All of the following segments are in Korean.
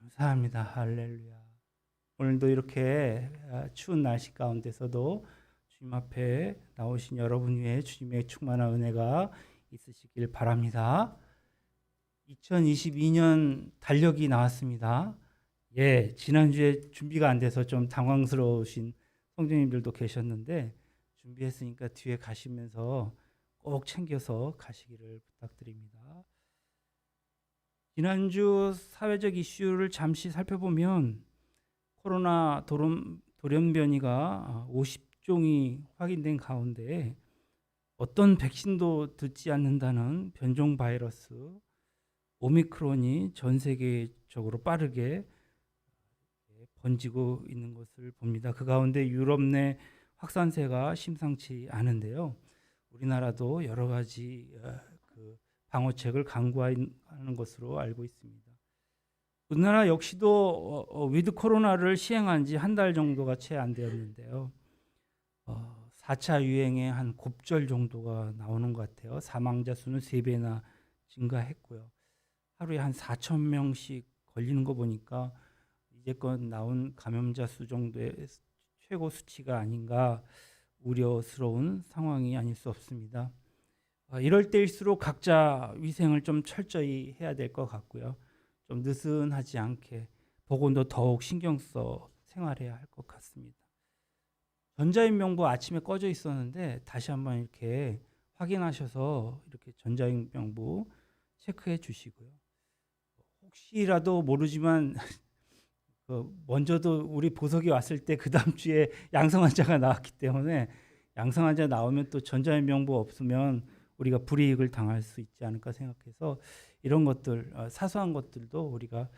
감사합니다. 할렐루야. 오늘도 이렇게 추운 날씨 가운데서도 주님 앞에 나오신 여러분 위에 주님의 충만한 은혜가 있으시길 바랍니다. 2022년 달력이 나왔습니다. 예, 지난주에 준비가 안 돼서 좀 당황스러우신 성도님들도 계셨는데 준비했으니까 뒤에 가시면서 꼭 챙겨서 가시기를 부탁드립니다. 지난주 사회적 이슈를 잠시 살펴보면 코로나 돌연변이가 50종이 확인된 가운데 어떤 백신도 듣지 않는다는 변종 바이러스 오미크론이 전 세계적으로 빠르게 번지고 있는 것을 봅니다. 그 가운데 유럽 내 확산세가 심상치 않은데요. 우리나라도 여러 가지 방어책을 강구하는 것으로 알고 있습니다. 우리나라 역시도 위드 코로나를 시행한 지 한 달 정도가 채 안 되었는데요. 4차 유행의 한 곱절 정도가 나오는 것 같아요. 사망자 수는 3배나 증가했고요. 하루에 한 4천 명씩 걸리는 거 보니까 이제껏 나온 감염자 수 정도의 최고 수치가 아닌가 우려스러운 상황이 아닐 수 없습니다. 이럴 때일수록 각자 위생을 좀 철저히 해야 될 것 같고요. 좀 느슨하지 않게 보건도 더욱 신경 써 생활해야 할 것 같습니다. 전자인명부 아침에 꺼져 있었는데 다시 한번 이렇게 확인하셔서 이렇게 전자인명부 체크해 주시고요. 혹시라도 모르지만 먼저도 우리 보석이 왔을 때 그 다음 주에 양성 환자가 나왔기 때문에 양성 환자 나오면 또 전자인명부 없으면 우리가 불이익을 당할 수 있지 않을까 생각해서 이런 것들 사소한 것들도 우리가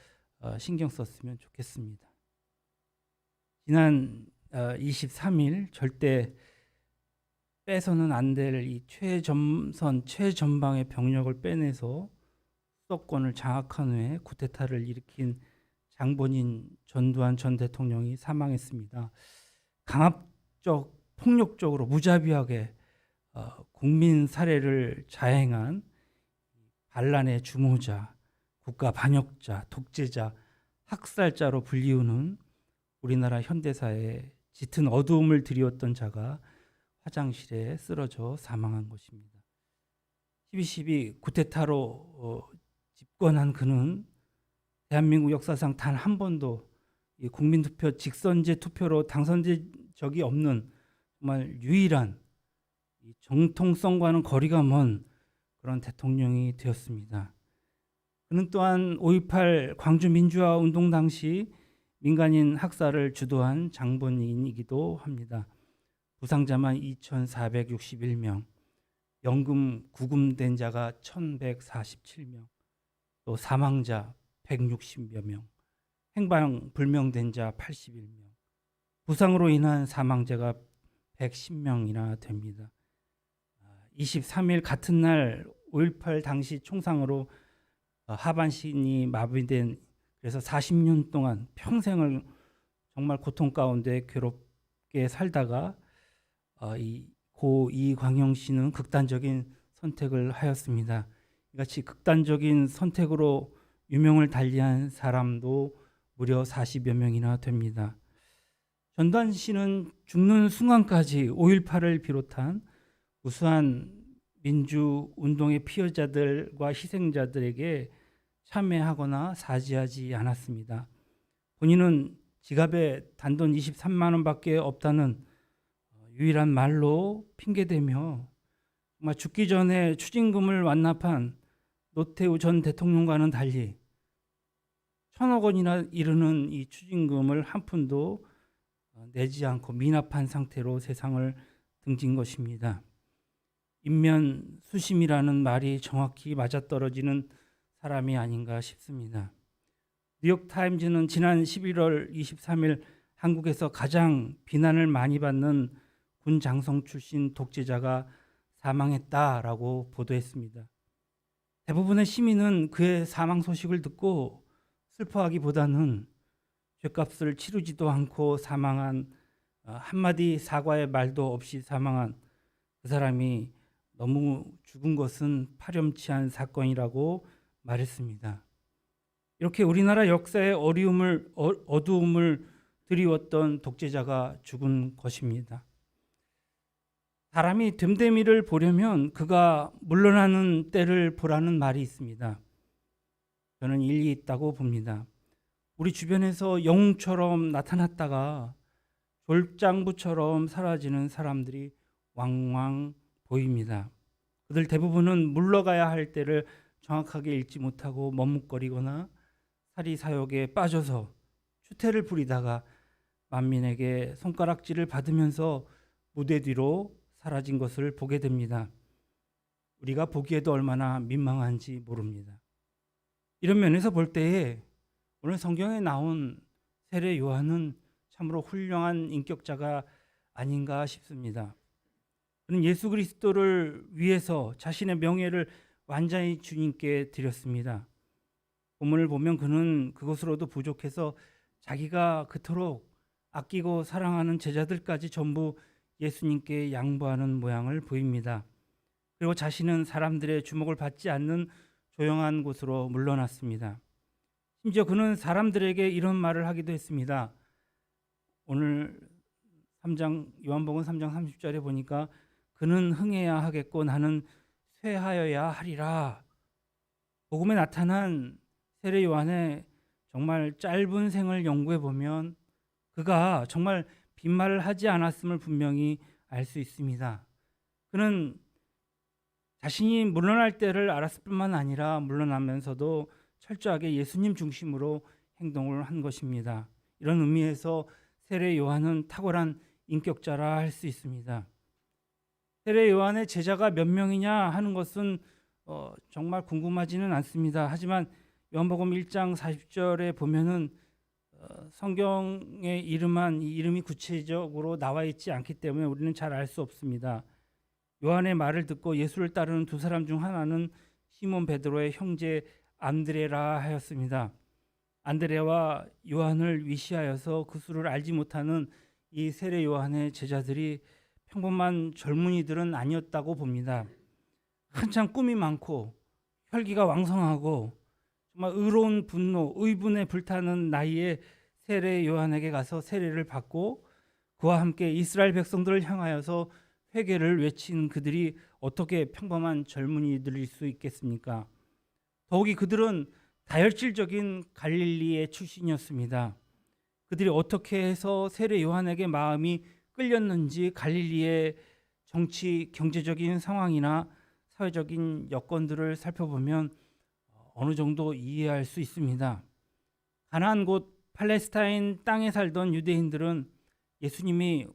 신경 썼으면 좋겠습니다. 지난 23일 절대 빼서는 안 될 이 최전방의 병력을 빼내서 수도권을 장악한 후에 쿠데타를 일으킨 장본인 전두환 전 대통령이 사망했습니다. 강압적 폭력적으로 무자비하게 국민 살해를 자행한 반란의 주모자, 국가 반역자, 독재자, 학살자로 불리우는 우리나라 현대사에 짙은 어두움을 드리웠던 자가 화장실에 쓰러져 사망한 것입니다. 12.12 쿠데타로 집권한 그는 대한민국 역사상 단 한 번도 이 국민투표 직선제 투표로 당선된 적이 없는 정말 유일한 정통성과는 거리가 먼 그런 대통령이 되었습니다. 그는 또한 5.18 광주민주화운동 당시 민간인 학살을 주도한 장본인이기도 합니다. 부상자만 2,461명, 연금 구금된 자가 1,147명, 또 사망자 160여 명, 행방불명된 자 81명, 부상으로 인한 사망자가 110명이나 됩니다. 23일 같은 날 5.18 당시 총상으로 하반신이 마비된 그래서 40년 동안 평생을 정말 고통 가운데 괴롭게 살다가 고 이광영 씨는 극단적인 선택을 하였습니다. 이같이 극단적인 선택으로 유명을 달리한 사람도 무려 40여 명이나 됩니다. 전두환 씨는 죽는 순간까지 5.18을 비롯한 우수한 민주운동의 피해자들과 희생자들에게 참여하거나 사죄하지 않았습니다. 본인은 지갑에 단돈 23만 원밖에 없다는 유일한 말로 핑계대며 정말 죽기 전에 추징금을 완납한 노태우 전 대통령과는 달리 1,000억 원이나 이르는 이 추징금을 한 푼도 내지 않고 미납한 상태로 세상을 등진 것입니다. 인면수심이라는 말이 정확히 맞아떨어지는 사람이 아닌가 싶습니다. 뉴욕타임즈는 지난 11월 23일 한국에서 가장 비난을 많이 받는 군 장성 출신 독재자가 사망했다라고 보도했습니다. 대부분의 시민은 그의 사망 소식을 듣고 슬퍼하기보다는 죗값을 치르지도 않고 사망한 한마디 사과의 말도 없이 사망한 그 사람이 너무 죽은 것은 파렴치한 사건이라고 말했습니다. 이렇게 우리나라 역사의 어두움을 드리웠던 독재자가 죽은 것입니다. 사람이 됨됨이를 보려면 그가 물러나는 때를 보라는 말이 있습니다. 저는 일리 있다고 봅니다. 우리 주변에서 영웅처럼 나타났다가 졸장부처럼 사라지는 사람들이 왕왕 보입니다. 그들 대부분은 물러가야 할 때를 정확하게 읽지 못하고 머뭇거리거나 사리사욕에 빠져서 추태를 부리다가 만민에게 손가락질을 받으면서 무대 뒤로 사라진 것을 보게 됩니다. 우리가 보기에도 얼마나 민망한지 모릅니다. 이런 면에서 볼 때에 오늘 성경에 나온 세례 요한은 참으로 훌륭한 인격자가 아닌가 싶습니다. 그는 예수 그리스도를 위해서 자신의 명예를 완전히 주님께 드렸습니다. 본문을 보면 그는 그것으로도 부족해서 자기가 그토록 아끼고 사랑하는 제자들까지 전부 예수님께 양보하는 모양을 보입니다. 그리고 자신은 사람들의 주목을 받지 않는 조용한 곳으로 물러났습니다. 심지어 그는 사람들에게 이런 말을 하기도 했습니다. 오늘 요한복음 3장 30절에 보니까 그는 흥해야 하겠고 나는 쇠하여야 하리라. 복음에 나타난 세례 요한의 정말 짧은 생을 연구해 보면 그가 정말 빈말을 하지 않았음을 분명히 알 수 있습니다. 그는 자신이 물러날 때를 알았을 뿐만 아니라 물러나면서도 철저하게 예수님 중심으로 행동을 한 것입니다. 이런 의미에서 세례 요한은 탁월한 인격자라 할 수 있습니다. 세례 요한의 제자가 몇 명이냐 하는 것은 정말 궁금하지는 않습니다. 하지만 요한복음 1장 40절에 보면은 성경에 이름한 이 이름이 구체적으로 나와 있지 않기 때문에 우리는 잘 알 수 없습니다. 요한의 말을 듣고 예수를 따르는 두 사람 중 하나는 시몬 베드로의 형제 안드레라 하였습니다. 안드레와 요한을 위시하여서 그 수를 알지 못하는 이 세례 요한의 제자들이 평범한 젊은이들은 아니었다고 봅니다. 한창 꿈이 많고 혈기가 왕성하고 정말 의로운 분노, 의분에 불타는 나이에 세례 요한에게 가서 세례를 받고 그와 함께 이스라엘 백성들을 향하여서 회개를 외친 그들이 어떻게 평범한 젊은이들일 수 있겠습니까? 더욱이 그들은 다혈질적인 갈릴리의 출신이었습니다. 그들이 어떻게 해서 세례 요한에게 마음이 끌렸는지 갈릴리의 정치, 경제적인 상황이나 사회적인 여건들을 살펴보면 어느 정도 이해할 수 있습니다. 가나안 곳 팔레스타인 땅에 살던 유대인들은 예수님이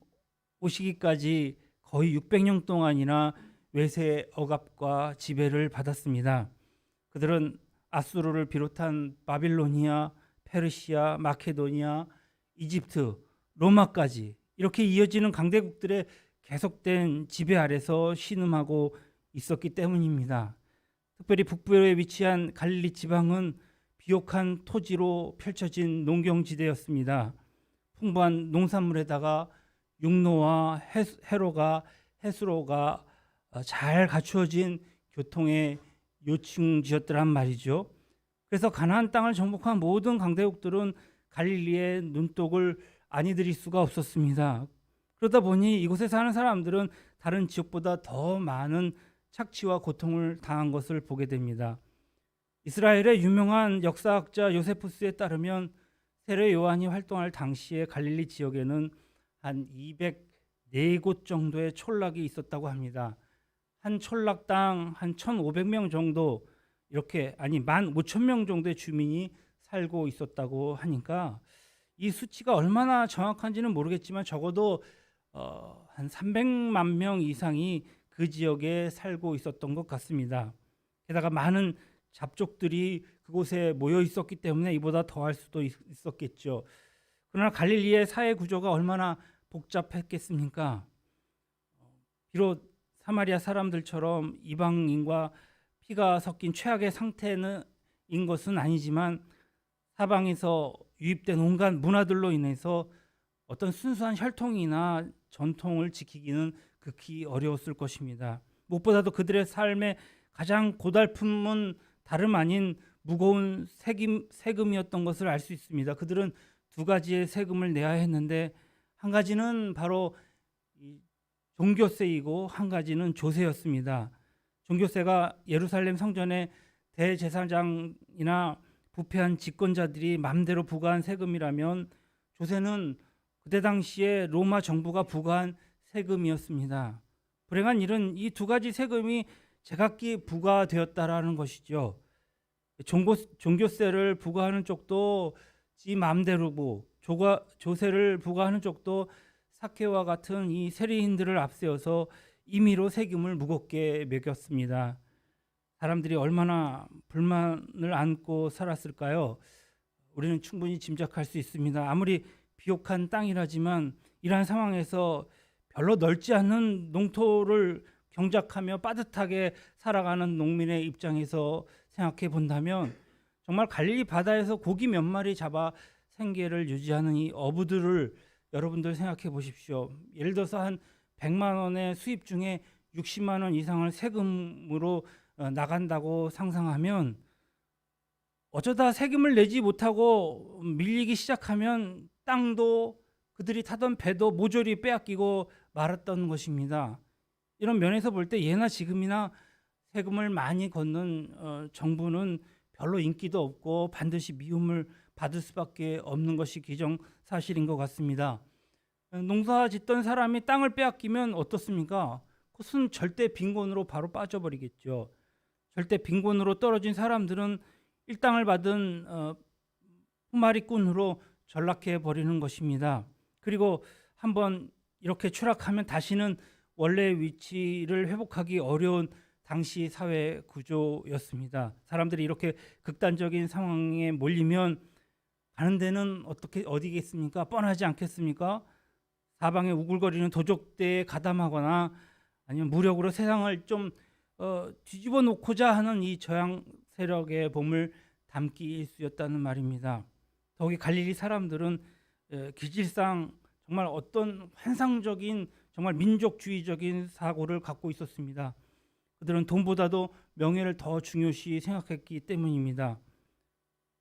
오시기까지 거의 600년 동안이나 외세 억압과 지배를 받았습니다. 그들은 아수르를 비롯한 바빌로니아, 페르시아, 마케도니아, 이집트, 로마까지 이렇게 이어지는 강대국들의 계속된 지배 아래서 신음하고 있었기 때문입니다. 특별히 북부에 위치한 갈릴리 지방은 비옥한 토지로 펼쳐진 농경지대였습니다. 풍부한 농산물에다가 육로와 해수로가 잘 갖추어진 교통의 요충지였더란 말이죠. 그래서 가나안 땅을 정복한 모든 강대국들은 갈릴리의 눈독을 아니 들일 수가 없었습니다. 그러다 보니 이곳에 사는 사람들은 다른 지역보다 더 많은 착취와 고통을 당한 것을 보게 됩니다. 이스라엘의 유명한 역사학자 요세푸스에 따르면 세례 요한이 활동할 당시에 갈릴리 지역에는 한 204곳 정도의 촌락이 있었다고 합니다. 한 촌락당 한 1,500명 정도 이렇게 15,000명 정도의 주민이 살고 있었다고 하니까 이 수치가 얼마나 정확한지는 모르겠지만 적어도 한 300만 명 이상이 그 지역에 살고 있었던 것 같습니다. 게다가 많은 잡족들이 그곳에 모여 있었기 때문에 이보다 더할 수도 있었겠죠. 그러나 갈릴리의 사회 구조가 얼마나 복잡했겠습니까? 비록 사마리아 사람들처럼 이방인과 피가 섞인 최악의 상태인 것은 아니지만 사방에서 유입된 온갖 문화들로 인해서 어떤 순수한 혈통이나 전통을 지키기는 극히 어려웠을 것입니다. 무엇보다도 그들의 삶의 가장 고달픔은 다름 아닌 무거운 세금이었던 것을 알 수 있습니다. 그들은 두 가지의 세금을 내야 했는데 한 가지는 바로 이 종교세이고 한 가지는 조세였습니다. 종교세가 예루살렘 성전의 대제사장이나 부패한 집권자들이 마음대로 부과한 세금이라면 조세는 그때 당시에 로마 정부가 부과한 세금이었습니다. 불행한 일은 이 두 가지 세금이 제각기 부과되었다라는 것이죠. 종교세를 부과하는 쪽도 지 마음대로고 조세를 부과하는 쪽도 삭개와 같은 이 세리인들을 앞세워서 임의로 세금을 무겁게 매겼습니다. 사람들이 얼마나 불만을 안고 살았을까요? 우리는 충분히 짐작할 수 있습니다. 아무리 비옥한 땅이라지만 이러한 상황에서 별로 넓지 않은 농토를 경작하며 빠듯하게 살아가는 농민의 입장에서 생각해 본다면 정말 갈릴리 바다에서 고기 몇 마리 잡아 생계를 유지하는 이 어부들을 여러분들 생각해 보십시오. 예를 들어서 한 100만 원의 수입 중에 60만 원 이상을 세금으로 나간다고 상상하면 어쩌다 세금을 내지 못하고 밀리기 시작하면 땅도 그들이 타던 배도 모조리 빼앗기고 말았던 것입니다. 이런 면에서 볼 때 예나 지금이나 세금을 많이 걷는 정부는 별로 인기도 없고 반드시 미움을 받을 수밖에 없는 것이 기정사실인 것 같습니다. 농사 짓던 사람이 땅을 빼앗기면 어떻습니까? 그것은 절대 빈곤으로 바로 빠져버리겠죠. 절대 빈곤으로 떨어진 사람들은 일당을 받은 포마리꾼으로 전락해 버리는 것입니다. 그리고 한번 이렇게 추락하면 다시는 원래 위치를 회복하기 어려운 당시 사회 구조였습니다. 사람들이 이렇게 극단적인 상황에 몰리면 가는 데는 어디겠습니까? 뻔하지 않겠습니까? 사방에 우글거리는 도적대에 가담하거나 아니면 무력으로 세상을 좀 뒤집어 놓고자 하는 이 저양 세력의 봄을 담기 일쑤였다는 말입니다. 더욱이 갈릴리 사람들은 기질상 정말 어떤 환상적인 정말 민족주의적인 사고를 갖고 있었습니다. 그들은 돈보다도 명예를 더 중요시 생각했기 때문입니다.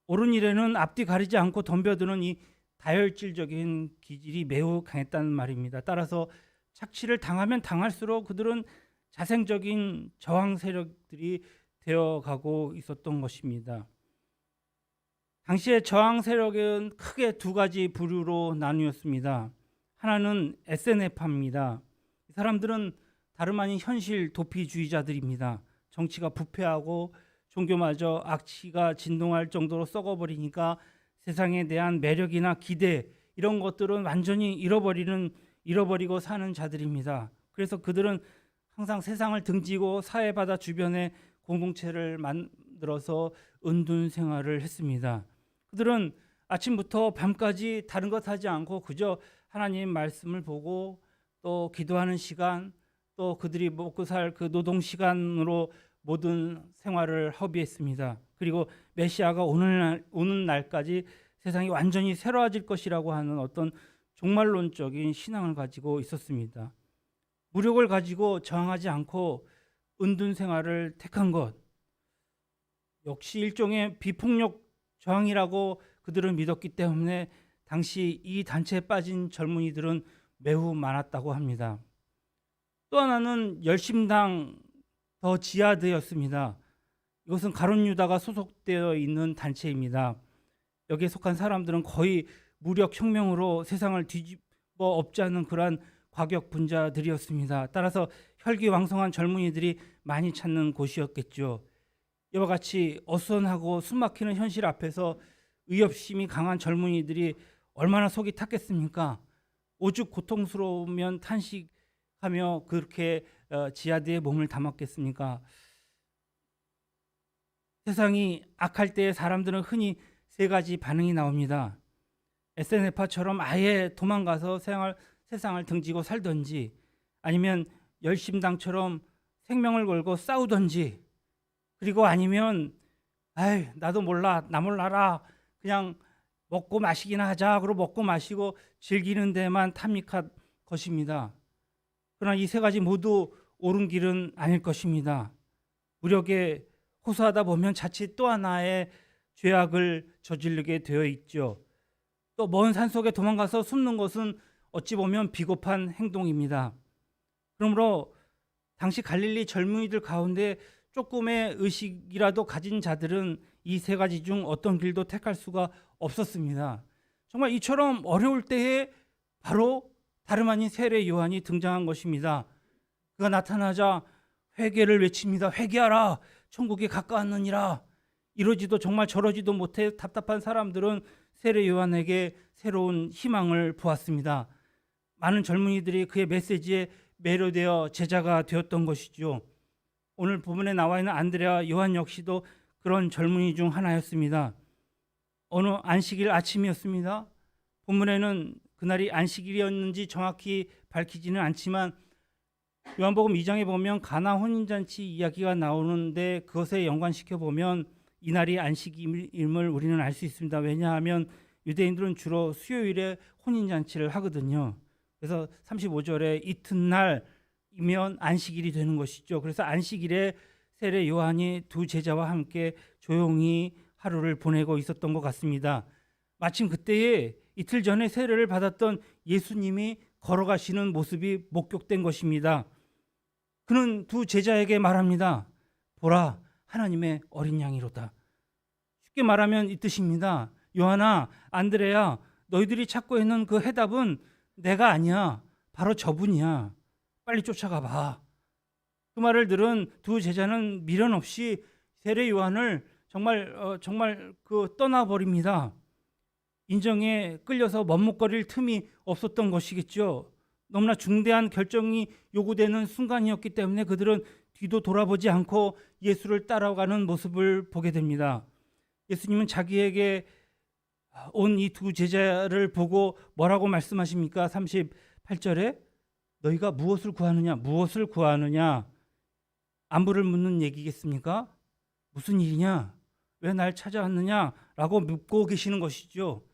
옳은 일에는 앞뒤 가리지 않고 덤벼드는 이 다혈질적인 기질이 매우 강했다는 말입니다. 따라서 착취를 당하면 당할수록 그들은 자생적인 저항 세력들이 되어가고 있었던 것입니다. 당시의 저항 세력은 크게 두 가지 부류로 나뉘었습니다. 하나는 SNF파입니다. 이 사람들은 다름 아닌 현실 도피주의자들입니다. 정치가 부패하고 종교마저 악취가 진동할 정도로 썩어버리니까 세상에 대한 매력이나 기대 이런 것들은 완전히 잃어버리고 사는 자들입니다. 그래서 그들은 항상 세상을 등지고 사회바다 주변에 공동체를 만들어서 은둔 생활을 했습니다. 그들은 아침부터 밤까지 다른 것 하지 않고 그저 하나님 말씀을 보고 또 기도하는 시간 또 그들이 먹고 살 그 노동 시간으로 모든 생활을 허비했습니다. 그리고 메시아가 오는 날까지 세상이 완전히 새로워질 것이라고 하는 어떤 종말론적인 신앙을 가지고 있었습니다. 무력을 가지고 저항하지 않고 은둔 생활을 택한 것 역시 일종의 비폭력 저항이라고 그들은 믿었기 때문에 당시 이 단체에 빠진 젊은이들은 매우 많았다고 합니다. 또 하나는 열심당 더 지하드였습니다. 이것은 가룟 유다가 소속되어 있는 단체입니다. 여기에 속한 사람들은 거의 무력 혁명으로 세상을 뒤집어 엎자는 그러한 과격 분자들이었습니다. 따라서 혈기왕성한 젊은이들이 많이 찾는 곳이었겠죠. 이와 같이 어수선하고 숨막히는 현실 앞에서 의협심이 강한 젊은이들이 얼마나 속이 탔겠습니까? 오죽 고통스러우면 탄식하며 그렇게 지하드의 몸을 담았겠습니까? 세상이 악할 때 사람들은 흔히 세 가지 반응이 나옵니다. SNF파처럼 아예 도망가서 세상을 등지고 살던지 아니면 열심당처럼 생명을 걸고 싸우던지 그리고 아니면 나도 몰라 나 몰라라 그냥 먹고 마시기나 하자 그러고 먹고 마시고 즐기는 데만 탐닉할 것입니다. 그러나 이 세 가지 모두 옳은 길은 아닐 것입니다. 무력에 고소하다 보면 자칫 또 하나의 죄악을 저지르게 되어 있죠. 또 먼 산속에 도망가서 숨는 것은 어찌 보면 비겁한 행동입니다. 그러므로 당시 갈릴리 젊은이들 가운데 조금의 의식이라도 가진 자들은 이 세 가지 중 어떤 길도 택할 수가 없었습니다. 정말 이처럼 어려울 때에 바로 다름 아닌 세례 요한이 등장한 것입니다. 그가 나타나자 회개를 외칩니다. 회개하라, 천국이 가까웠느니라. 이러지도 정말 저러지도 못해 답답한 사람들은 세례 요한에게 새로운 희망을 보았습니다. 많은 젊은이들이 그의 메시지에 매료되어 제자가 되었던 것이죠. 오늘 본문에 나와 있는 안드레와 요한 역시도 그런 젊은이 중 하나였습니다. 어느 안식일 아침이었습니다. 본문에는 그날이 안식일이었는지 정확히 밝히지는 않지만 요한복음 2장에 보면 가나 혼인잔치 이야기가 나오는데 그것에 연관시켜 보면 이날이 안식일임을 우리는 알 수 있습니다. 왜냐하면 유대인들은 주로 수요일에 혼인잔치를 하거든요. 그래서 35절에 이튿날이면 안식일이 되는 것이죠. 그래서 안식일에 세례 요한이 두 제자와 함께 조용히 하루를 보내고 있었던 것 같습니다. 마침 그때에 이틀 전에 세례를 받았던 예수님이 걸어가시는 모습이 목격된 것입니다. 그는 두 제자에게 말합니다. 보라, 하나님의 어린 양이로다. 쉽게 말하면 이 뜻입니다. 요한아, 안드레야, 너희들이 찾고 있는 그 해답은 내가 아니야. 바로 저분이야. 빨리 쫓아가 봐. 그 말을 들은 두 제자는 미련 없이 세례 요한을 정말 떠나버립니다. 인정에 끌려서 머뭇거릴 틈이 없었던 것이겠죠. 너무나 중대한 결정이 요구되는 순간이었기 때문에 그들은 뒤도 돌아보지 않고 예수를 따라가는 모습을 보게 됩니다. 예수님은 자기에게 온 이 두 제자를 보고 뭐라고 말씀하십니까? 38절에 너희가 무엇을 구하느냐? 무엇을 구하느냐? 안부를 묻는 얘기겠습니까? 무슨 일이냐? 왜 날 찾아왔느냐? 라고 묻고 계시는 것이죠.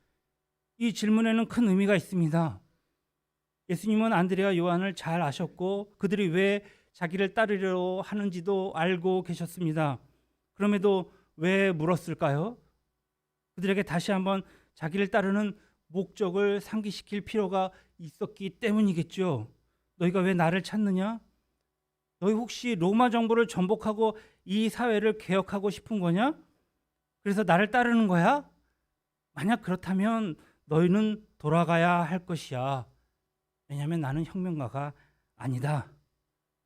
이 질문에는 큰 의미가 있습니다. 예수님은 안드레와 요한을 잘 아셨고 그들이 왜 자기를 따르려 하는지도 알고 계셨습니다. 그럼에도 왜 물었을까요? 그들에게 다시 한번 자기를 따르는 목적을 상기시킬 필요가 있었기 때문이겠죠. 너희가 왜 나를 찾느냐? 너희 혹시 로마 정부를 전복하고 이 사회를 개혁하고 싶은 거냐? 그래서 나를 따르는 거야? 만약 그렇다면 너희는 돌아가야 할 것이야. 왜냐하면 나는 혁명가가 아니다.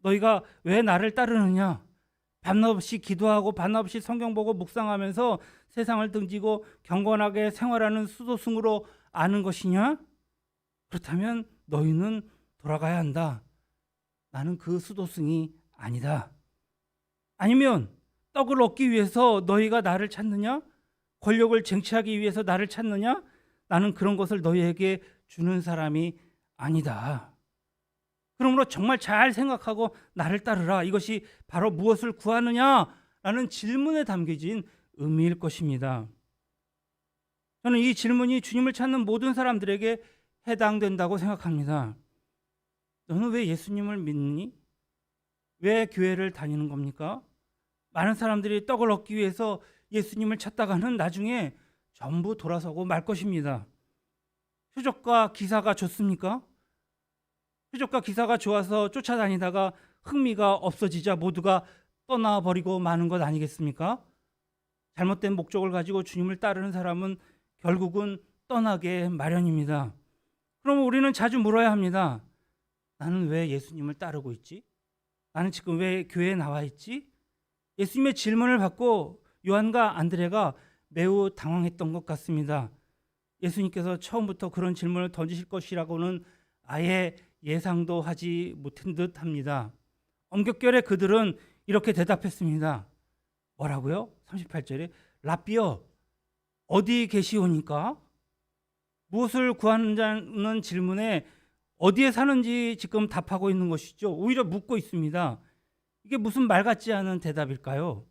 너희가 왜 나를 따르느냐? 밤낮없이 기도하고 밤낮없이 성경 보고 묵상하면서 세상을 등지고 경건하게 생활하는 수도승으로 아는 것이냐? 그렇다면 너희는 돌아가야 한다. 나는 그 수도승이 아니다. 아니면 떡을 얻기 위해서 너희가 나를 찾느냐? 권력을 쟁취하기 위해서 나를 찾느냐? 나는 그런 것을 너희에게 주는 사람이 아니다. 그러므로 정말 잘 생각하고 나를 따르라. 이것이 바로 무엇을 구하느냐라는 질문에 담겨진 의미일 것입니다. 저는 이 질문이 주님을 찾는 모든 사람들에게 해당된다고 생각합니다. 너는 왜 예수님을 믿니? 왜 교회를 다니는 겁니까? 많은 사람들이 떡을 얻기 위해서 예수님을 찾다가는 나중에 전부 돌아서고 말 것입니다. 표적과 기사가 좋습니까? 표적과 기사가 좋아서 쫓아다니다가 흥미가 없어지자 모두가 떠나버리고 마는 것 아니겠습니까? 잘못된 목적을 가지고 주님을 따르는 사람은 결국은 떠나게 마련입니다. 그럼 우리는 자주 물어야 합니다. 나는 왜 예수님을 따르고 있지? 나는 지금 왜 교회에 나와 있지? 예수님의 질문을 받고 요한과 안드레가 매우 당황했던 것 같습니다. 예수님께서 처음부터 그런 질문을 던지실 것이라고는 아예 예상도 하지 못한 듯 합니다. 엄격결에 그들은 이렇게 대답했습니다. 뭐라고요? 38절에 랍비여 어디 계시오니까? 무엇을 구하는자는 질문에 어디에 사는지 지금 답하고 있는 것이죠. 오히려 묻고 있습니다. 이게 무슨 말 같지 않은 대답일까요?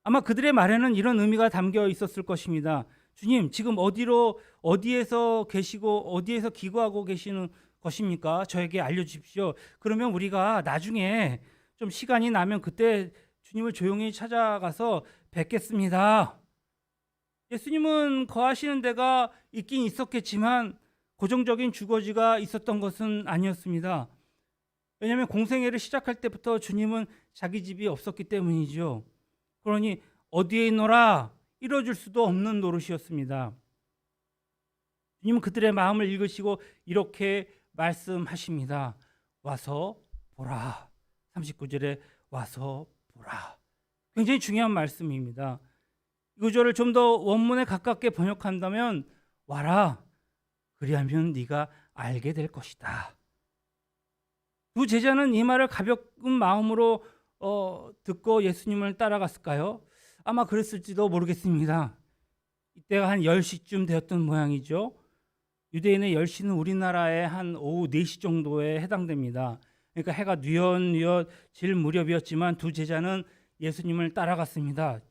아마 그들의 말에는 이런 의미가 담겨 있었을 것입니다. 주님, 지금 어디에서 계시고 어디에서 기거하고 계시는 것입니까? 저에게 알려주십시오. 그러면 우리가 나중에 좀 시간이 나면 그때 주님을 조용히 찾아가서 뵙겠습니다. 예수님은 거하시는 데가 있긴 있었겠지만 고정적인 주거지가 있었던 것은 아니었습니다. 왜냐하면 공생애를 시작할 때부터 주님은 자기 집이 없었기 때문이죠. 그러니 어디에 있노라 이뤄줄 수도 없는 노릇이었습니다. 주님은 그들의 마음을 읽으시고 이렇게 말씀하십니다. 와서 보라. 39절에 와서 보라. 굉장히 중요한 말씀입니다. 이 구절을 좀 더 원문에 가깝게 번역한다면 와라. 그리하면 네가 알게 될 것이다. 두 제자는 이 말을 가벼운 마음으로 듣고 예수님을 따라갔을까요? 아마 그랬을지도 모르겠습니다. 이때가 한 10시쯤 되었던 모양이죠. 유대인의 10시는 우리나라의 한 오후 4시 정도에 해당됩니다. 그러니까 해가 뉘엿뉘엿 질 무렵이었지만 두 제자는 예수님을 따라갔습니다.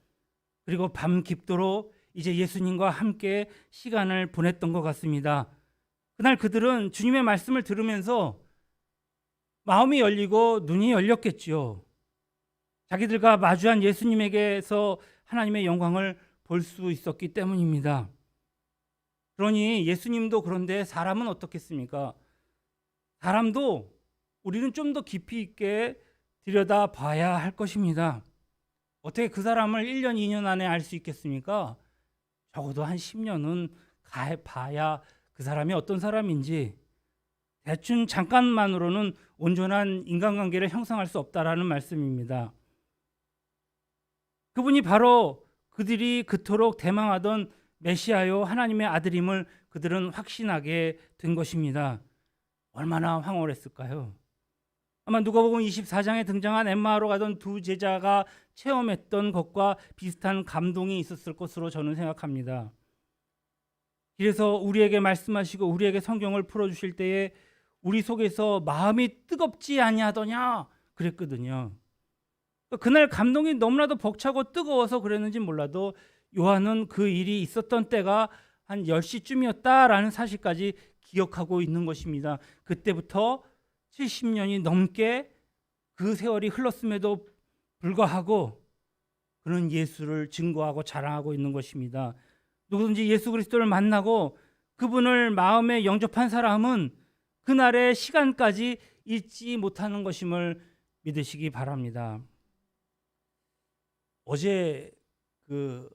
그리고 밤 깊도록 이제 예수님과 함께 시간을 보냈던 것 같습니다. 그날 그들은 주님의 말씀을 들으면서 마음이 열리고 눈이 열렸겠지요. 자기들과 마주한 예수님에게서 하나님의 영광을 볼 수 있었기 때문입니다. 그러니 예수님도 그런데 사람은 어떻겠습니까? 사람도 우리는 좀 더 깊이 있게 들여다봐야 할 것입니다. 어떻게 그 사람을 1년, 2년 안에 알 수 있겠습니까? 적어도 한 10년은 봐야 그 사람이 어떤 사람인지 대충 잠깐만으로는 온전한 인간관계를 형성할 수 없다라는 말씀입니다. 그분이 바로 그들이 그토록 대망하던 메시아요 하나님의 아들임을 그들은 확신하게 된 것입니다. 얼마나 황홀했을까요? 아마 누가복음 24장에 등장한 엠마오로 가던 두 제자가 체험했던 것과 비슷한 감동이 있었을 것으로 저는 생각합니다. 그래서 우리에게 말씀하시고 우리에게 성경을 풀어주실 때에 우리 속에서 마음이 뜨겁지 아니하더냐 그랬거든요. 그날 감동이 너무나도 벅차고 뜨거워서 그랬는지 몰라도 요한은 그 일이 있었던 때가 한 10시쯤이었다라는 사실까지 기억하고 있는 것입니다. 그때부터 70년이 넘게 그 세월이 흘렀음에도 불구하고 그는 예수를 증거하고 자랑하고 있는 것입니다. 누구든지 예수 그리스도를 만나고 그분을 마음에 영접한 사람은 그날의 시간까지 잊지 못하는 것임을 믿으시기 바랍니다. 어제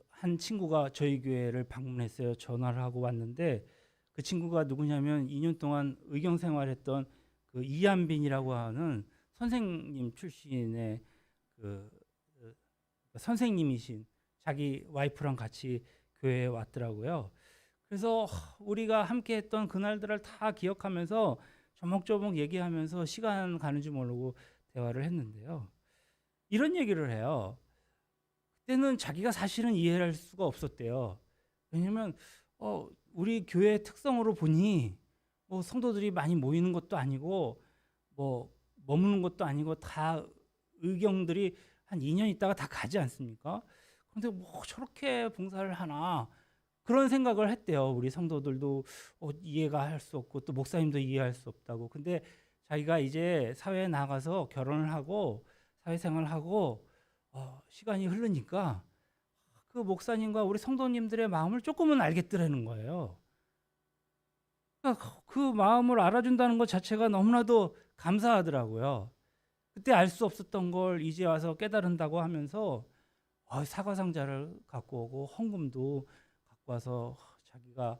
한 친구가 저희 교회를 방문했어요. 전화를 하고 왔는데 그 친구가 누구냐면 2년 동안 의경 생활했던 그 이한빈이라고 하는 선생님 출신의 선생님이신 자기 와이프랑 같이 교회에 왔더라고요. 그래서 우리가 함께 했던 그날들을 다 기억하면서 조목조목 얘기하면서 시간 가는 줄 모르고 대화를 했는데요. 이런 얘기를 해요. 그때는 자기가 사실은 이해할 수가 없었대요. 왜냐하면 우리 교회 특성으로 보니 뭐 성도들이 많이 모이는 것도 아니고 뭐 머무는 것도 아니고 다 의경들이 한 2년 있다가 다 가지 않습니까? 그런데 뭐 저렇게 봉사를 하나 그런 생각을 했대요. 우리 성도들도 이해가 할 수 없고 또 목사님도 이해할 수 없다고. 근데 자기가 이제 사회에 나가서 결혼을 하고 사회생활을 하고 시간이 흐르니까 그 목사님과 우리 성도님들의 마음을 조금은 알겠더라는 거예요. 그러니까 그 마음을 알아준다는 것 자체가 너무나도 감사하더라고요. 그때 알 수 없었던 걸 이제 와서 깨달은다고 하면서 사과 상자를 갖고 오고 헌금도 갖고 와서 자기가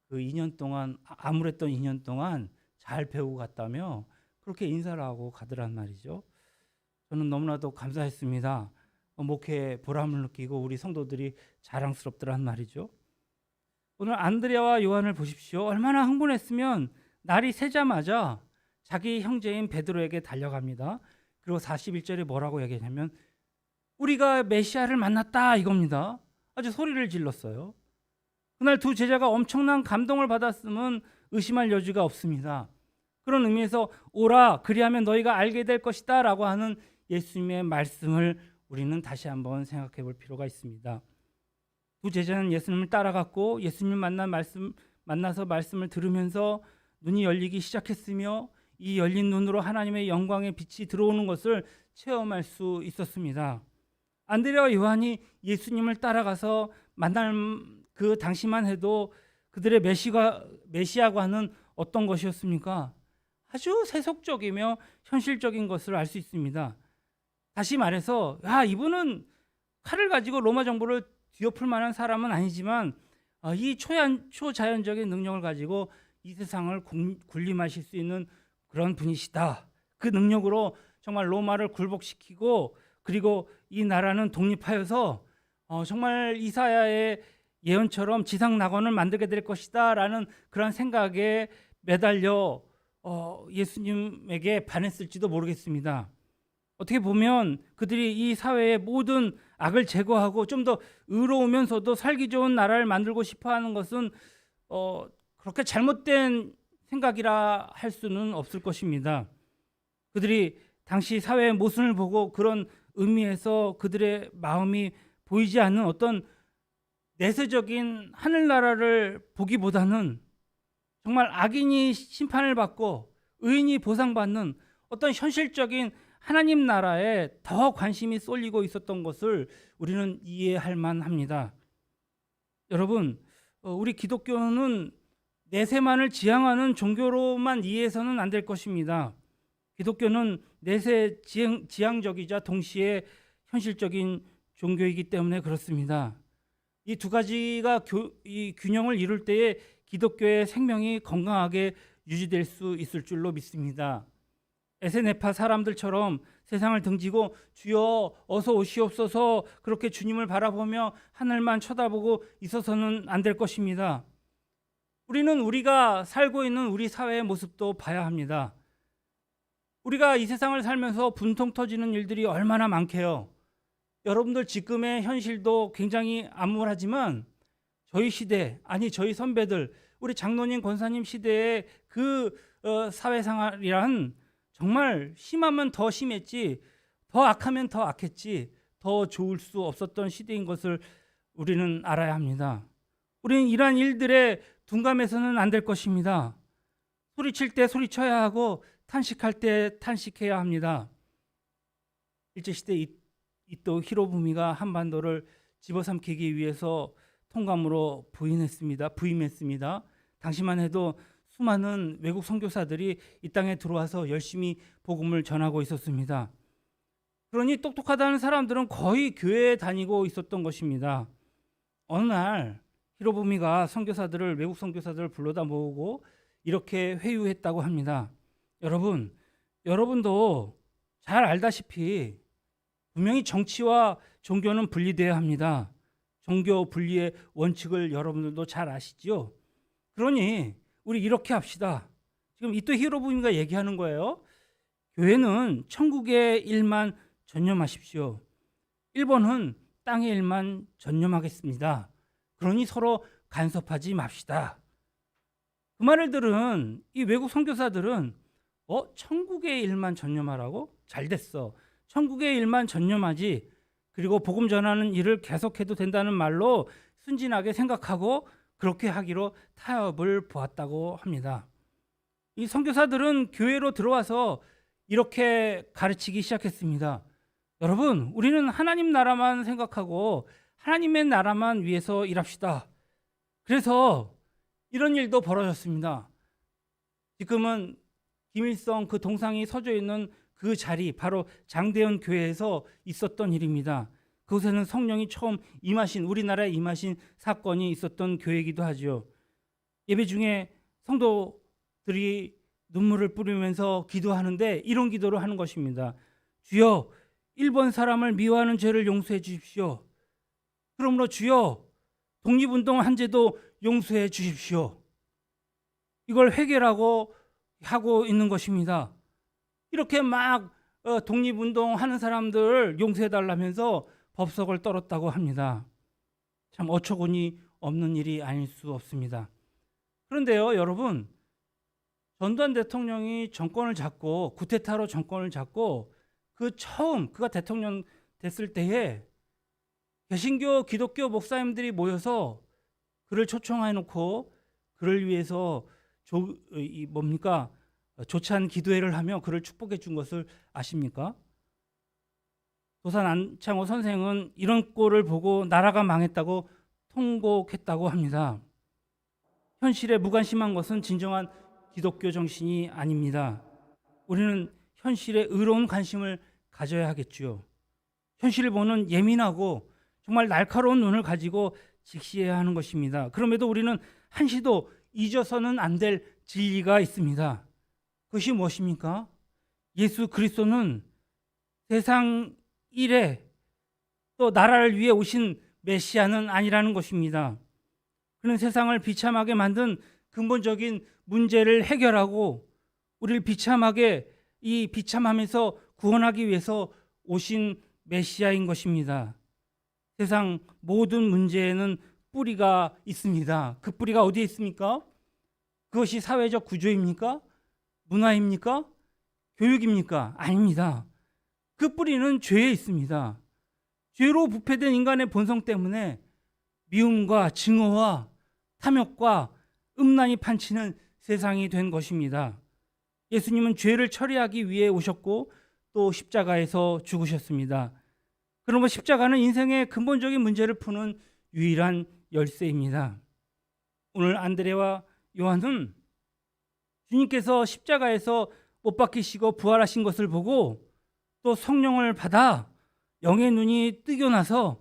그 2년 동안 암울했던 2년 동안 잘 배우고 갔다며 그렇게 인사를 하고 가더란 말이죠. 저는 너무나도 감사했습니다. 목회에 보람을 느끼고 우리 성도들이 자랑스럽더란 말이죠. 오늘 안드레아와 요한을 보십시오. 얼마나 흥분했으면 날이 새자마자 자기 형제인 베드로에게 달려갑니다. 그리고 41절에 뭐라고 얘기하냐면 우리가 메시아를 만났다 이겁니다. 아주 소리를 질렀어요. 그날 두 제자가 엄청난 감동을 받았음은 의심할 여지가 없습니다. 그런 의미에서 오라 그리하면 너희가 알게 될 것이다 라고 하는 예수님의 말씀을 우리는 다시 한번 생각해 볼 필요가 있습니다. 두 제자는 예수님을 따라갔고 예수님 만나서 말씀을 들으면서 눈이 열리기 시작했으며 이 열린 눈으로 하나님의 영광의 빛이 들어오는 것을 체험할 수 있었습니다. 안드레와 요한이 예수님을 따라가서 만날 그 당시만 해도 그들의 메시아관은 어떤 것이었습니까? 아주 세속적이며 현실적인 것을 알 수 있습니다. 다시 말해서 이분은 칼을 가지고 로마 정부를 뒤엎을 만한 사람은 아니지만 이 초자연적인 능력을 가지고 이 세상을 군림하실 수 있는 그런 분이시다. 그 능력으로 정말 로마를 굴복시키고 그리고 이 나라는 독립하여서 정말 이사야의 예언처럼 지상 낙원을 만들게 될 것이다 라는 그런 생각에 매달려 예수님에게 반했을지도 모르겠습니다. 어떻게 보면 그들이 이 사회의 모든 악을 제거하고 좀 더 의로우면서도 살기 좋은 나라를 만들고 싶어하는 것은 그렇게 잘못된 생각이라 할 수는 없을 것입니다. 그들이 당시 사회의 모순을 보고 그런 의미에서 그들의 마음이 보이지 않는 어떤 내세적인 하늘나라를 보기보다는 정말 악인이 심판을 받고 의인이 보상받는 어떤 현실적인 하나님 나라에 더 관심이 쏠리고 있었던 것을 우리는 이해할 만합니다. 여러분, 우리 기독교는 내세만을 지향하는 종교로만 이해해서는 안 될 것입니다. 기독교는 내세 지향적이자 동시에 현실적인 종교이기 때문에 그렇습니다. 이 두 가지가 이 균형을 이룰 때에 기독교의 생명이 건강하게 유지될 수 있을 줄로 믿습니다. 에세네파 사람들처럼 세상을 등지고 주여 어서 오시옵소서 그렇게 주님을 바라보며 하늘만 쳐다보고 있어서는 안 될 것입니다. 우리는 우리가 살고 있는 우리 사회의 모습도 봐야 합니다. 우리가 이 세상을 살면서 분통 터지는 일들이 얼마나 많게요. 여러분들 지금의 현실도 굉장히 암울하지만 저희 시대, 저희 선배들, 우리 장로님, 권사님 시대의 그 사회생활이란 정말 심하면 더 심했지, 더 악하면 더 악했지, 더 좋을 수 없었던 시대인 것을 우리는 알아야 합니다. 우리는 이러한 일들에 둔감해서는 안 될 것입니다. 소리칠 때 소리쳐야 하고 탄식할 때 탄식해야 합니다. 일제시대 이토 히로부미가 한반도를 집어삼키기 위해서 통감으로 부임했습니다. 당시만 해도 수많은 외국 선교사들이 이 땅에 들어와서 열심히 복음을 전하고 있었습니다. 그러니 똑똑하다는 사람들은 거의 교회에 다니고 있었던 것입니다. 어느 날 히로부미가 외국 선교사들을 불러다 모으고 이렇게 회유했다고 합니다. 여러분도 잘 알다시피 분명히 정치와 종교는 분리되어야 합니다. 종교 분리의 원칙을 여러분들도 잘 아시죠? 그러니 우리 이렇게 합시다. 지금 이토 히로부미가 얘기하는 거예요. 교회는 천국의 일만 전념하십시오. 일본은 땅의 일만 전념하겠습니다. 그러니 서로 간섭하지 맙시다. 그 말을 들은 이 외국 선교사들은 천국의 일만 전념하라고? 잘 됐어. 천국의 일만 전념하지. 그리고 복음 전하는 일을 계속해도 된다는 말로 순진하게 생각하고 그렇게 하기로 타협을 보았다고 합니다. 이 선교사들은 교회로 들어와서 이렇게 가르치기 시작했습니다. 여러분, 우리는 하나님 나라만 생각하고 하나님의 나라만 위해서 일합시다. 그래서 이런 일도 벌어졌습니다. 지금은 김일성 그 동상이 서져 있는 그 자리, 바로 장대현 교회에서 있었던 일입니다. 그곳에는 성령이 처음 우리나라에 임하신 사건이 있었던 교회이기도 하죠. 예배 중에 성도들이 눈물을 뿌리면서 기도하는데 이런 기도를 하는 것입니다. 주여, 일본 사람을 미워하는 죄를 용서해 주십시오. 그러므로 주여, 독립운동 한 죄도 용서해 주십시오. 이걸 회개라고 하고 있는 것입니다. 이렇게 막 독립운동 하는 사람들을 용서해 달라면서 법석을 떨었다고 합니다. 참 어처구니 없는 일이 아닐 수 없습니다. 그런데요, 여러분, 전두환 대통령이 정권을 잡고 쿠데타로 정권을 잡고 그가 대통령 됐을 때에 개신교 기독교 목사님들이 모여서 그를 초청해 놓고 그를 위해서 조찬 기도회를 하며 그를 축복해 준 것을 아십니까? 도산 안창호 선생은 이런 꼴을 보고 나라가 망했다고 통곡했다고 합니다. 현실에 무관심한 것은 진정한 기독교 정신이 아닙니다. 우리는 현실에 의로운 관심을 가져야 하겠지요. 현실을 보는 예민하고 정말 날카로운 눈을 가지고 직시해야 하는 것입니다. 그럼에도 우리는 한시도 잊어서는 안 될 진리가 있습니다. 그것이 무엇입니까? 예수 그리스도는 세상 일에 또 나라를 위해 오신 메시아는 아니라는 것입니다. 그는 세상을 비참하게 만든 근본적인 문제를 해결하고 우리를 비참함에서 구원하기 위해서 오신 메시아인 것입니다. 세상 모든 문제에는 뿌리가 있습니다. 그 뿌리가 어디에 있습니까? 그것이 사회적 구조입니까? 문화입니까? 교육입니까? 아닙니다. 그 뿌리는 죄에 있습니다. 죄로 부패된 인간의 본성 때문에 미움과 증오와 탐욕과 음란이 판치는 세상이 된 것입니다. 예수님은 죄를 처리하기 위해 오셨고 또 십자가에서 죽으셨습니다. 그러므로 십자가는 인생의 근본적인 문제를 푸는 유일한 열쇠입니다. 오늘 안드레와 요한은 주님께서 십자가에서 못 박히시고 부활하신 것을 보고 또 성령을 받아 영의 눈이 뜨고 나서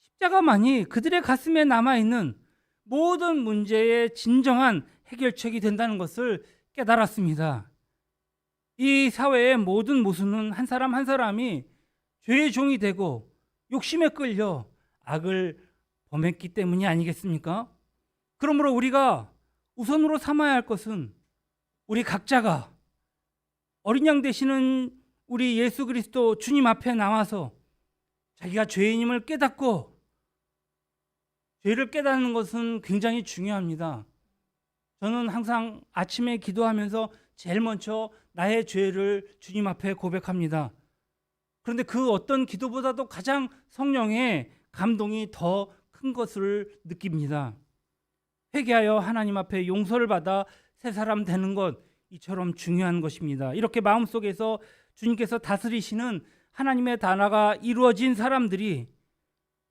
십자가만이 그들의 가슴에 남아있는 모든 문제의 진정한 해결책이 된다는 것을 깨달았습니다. 이 사회의 모든 모순은 한 사람 한 사람이 죄의 종이 되고 욕심에 끌려 악을 범했기 때문이 아니겠습니까? 그러므로 우리가 우선으로 삼아야 할 것은 우리 각자가 어린 양 되시는 우리 예수 그리스도 주님 앞에 나와서 자기가 죄인임을 깨닫고, 죄를 깨닫는 것은 굉장히 중요합니다. 저는 항상 아침에 기도하면서 제일 먼저 나의 죄를 주님 앞에 고백합니다. 그런데 그 어떤 기도보다도 가장 성령의 감동이 더 큰 것을 느낍니다. 회개하여 하나님 앞에 용서를 받아 새 사람 되는 것, 이처럼 중요한 것입니다. 이렇게 마음속에서 주님께서 다스리시는 하나님의 나라가 이루어진 사람들이,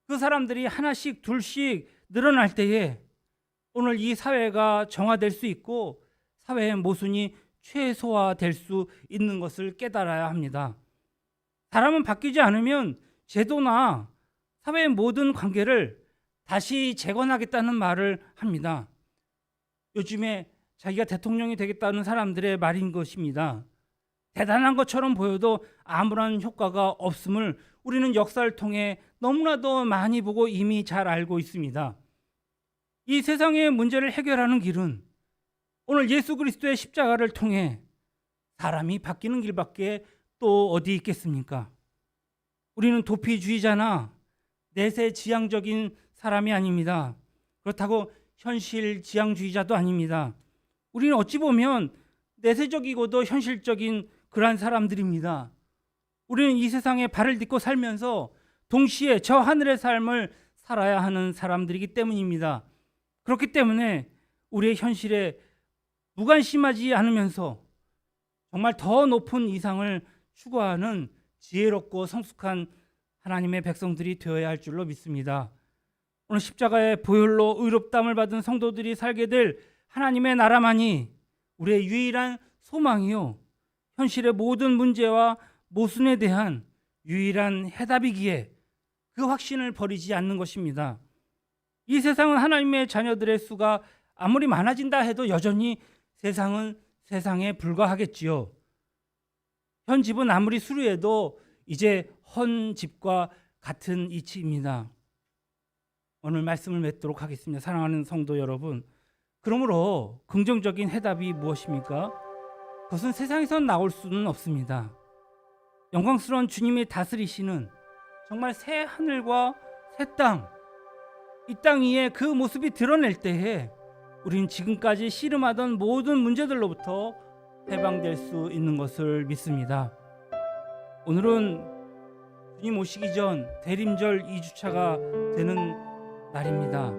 그 사람들이 하나씩 둘씩 늘어날 때에 오늘 이 사회가 정화될 수 있고 사회의 모순이 최소화될 수 있는 것을 깨달아야 합니다. 사람은 바뀌지 않으면 제도나 사회의 모든 관계를 다시 재건하겠다는 말을 합니다. 요즘에 자기가 대통령이 되겠다는 사람들의 말인 것입니다. 대단한 것처럼 보여도 아무런 효과가 없음을 우리는 역사를 통해 너무나도 많이 보고 이미 잘 알고 있습니다. 이 세상의 문제를 해결하는 길은 오늘 예수 그리스도의 십자가를 통해 사람이 바뀌는 길밖에 또 어디 있겠습니까? 우리는 도피주의자나 내세지향적인 사람이 아닙니다. 그렇다고 현실지향주의자도 아닙니다. 우리는 어찌 보면 내세적이고도 현실적인 그러한 사람들입니다. 우리는 이 세상에 발을 딛고 살면서 동시에 저 하늘의 삶을 살아야 하는 사람들이기 때문입니다. 그렇기 때문에 우리의 현실에 무관심하지 않으면서 정말 더 높은 이상을 추구하는 지혜롭고 성숙한 하나님의 백성들이 되어야 할 줄로 믿습니다. 오늘 십자가의 보혈로 의롭다함을 받은 성도들이 살게 될 하나님의 나라만이 우리의 유일한 소망이요, 현실의 모든 문제와 모순에 대한 유일한 해답이기에 그 확신을 버리지 않는 것입니다. 이 세상은 하나님의 자녀들의 수가 아무리 많아진다 해도 여전히 세상은 세상에 불과하겠지요. 현 집은 아무리 수리해도 이제 헌 집과 같은 이치입니다. 오늘 말씀을 맺도록 하겠습니다. 사랑하는 성도 여러분, 그러므로 긍정적인 해답이 무엇입니까? 그것은 세상에선 나올 수는 없습니다. 영광스러운 주님이 다스리시는 정말 새 하늘과 새 땅, 이 땅 위에 그 모습이 드러낼 때에 우리는 지금까지 씨름하던 모든 문제들로부터 해방될 수 있는 것을 믿습니다. 오늘은 주님 오시기 전 대림절 2주차가 되는 날입니다.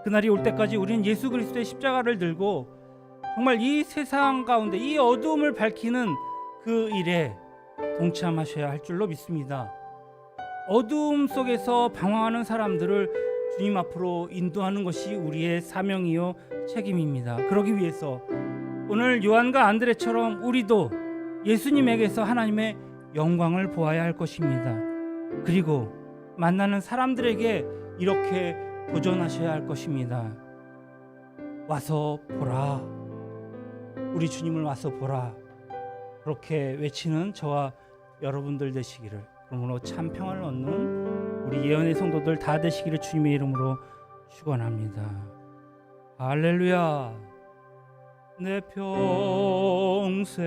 그날이 올 때까지 우리는 예수 그리스도의 십자가를 들고 정말 이 세상 가운데 이 어두움을 밝히는 그 일에 동참하셔야 할 줄로 믿습니다. 어두움 속에서 방황하는 사람들을 주님 앞으로 인도하는 것이 우리의 사명이요 책임입니다. 그러기 위해서 오늘 요한과 안드레처럼 우리도 예수님에게서 하나님의 영광을 보아야 할 것입니다. 그리고 만나는 사람들에게 이렇게 도전하셔야 할 것입니다. 와서 보라. 우리 주님을 와서 보라. 그렇게 외치는 저와 여러분들 되시기를, 그러므로 참 평안을 얻는 우리 예언의 성도들 다 되시기를 주님의 이름으로 축원합니다. 할렐루야. 내 평생